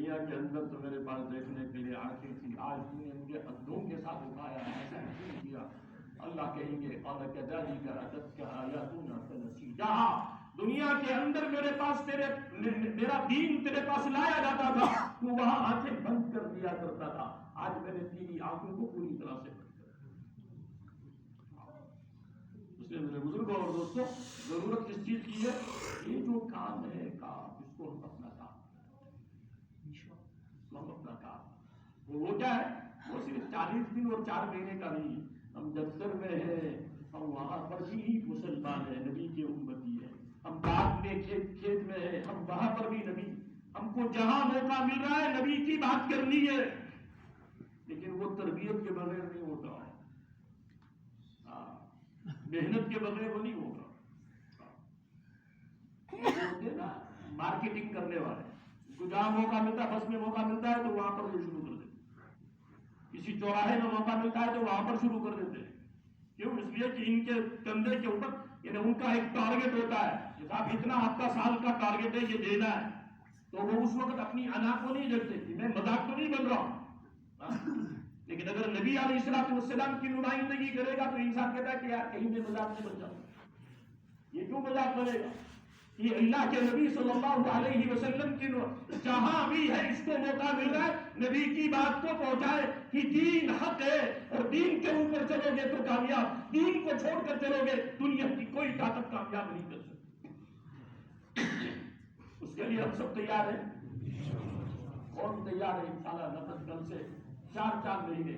دنیا کے اندر تو میرے پاس دیکھنے کے لیے آنکھیں تھی، آج تم نے مجھے اندھوں کے ساتھ اٹھایا، ایسا کیوں کیا؟ اللہ کہیں گے قال كذلك اتتك آیاتنا فنسیتها، دنیا کے اندر میرے پاس میرا دین تیرے پاس لایا جاتا تھا، تو وہاں آنکھیں بند کر دیا کرتا تھا، آج میں نے تیری آنکھوں کو پوری طرح سے بند کر دیا۔ اس لیے میرے بزرگوں اور دوستوں، ضرورت کس چیز کی ہے؟ یہ جو کام ہے کام، اس کو ہم اپنا کام، ہم اپنا کام، وہ کیا ہے؟ وہ صرف 40 دن اور 4 مہینے کا نہیں ہے۔ ہم دفتر میں ہیں، ہم وہاں پر بھی مسلمان ہیں، نبی کے امتی ہیں، ہم باغ میں کھیت میں ہیں، ہم وہاں پر بھی نبی، ہم کو جہاں موقع مل رہا ہے نبی کی بات کرنی ہے، لیکن وہ تربیت کے بغیر نہیں ہوتا، محنت کے بغیر وہ نہیں ہوگا۔ ہوتے نا مارکیٹنگ کرنے والے، کو جہاں موقع ملتا ہے، بس میں موقع ملتا ہے تو وہاں پر یہ شروع کر دیتے، کسی چوراہے میں موقع ملتا ہے تو وہاں پر شروع کر دیتے ہیں۔ کیوں؟ اس لیے کہ ان کے کندھے کے اوپر یعنی ان کا ایک ٹارگیٹ ہوتا ہے کہ صاحب اتنا آپ کا سال کا ٹارگیٹ ہے، یہ دینا ہے، تو وہ اس وقت اپنی انا کو نہیں دیکھتے کہ میں مذاق تو نہیں بن رہا ہوں، لیکن اگر نبی علیہ السلام کی نمائندگی کرے گا تو انسان کہتا ہے کہ یار کہیں میں مذاق نہیں بن جاؤں، یہ کیوں مذاق بنے گا؟ یہ اللہ کے نبی صلی اللہ علیہ وسلم کی جہاں بھی ہے اس کو موقع مل رہا ہے نبی کی بات کو پہنچائے کہ دین حق ہے اور دین کے اوپر چلو گے تو کامیاب، دین کو چھوڑ کر چلو گے دنیا کی کوئی طاقت کامیاب نہیں کر سکتی۔ اس کے لیے ہم سب تیار ہیں، کون تیار ہے؟ انشاءاللہ نفس کل سے 4 مہینے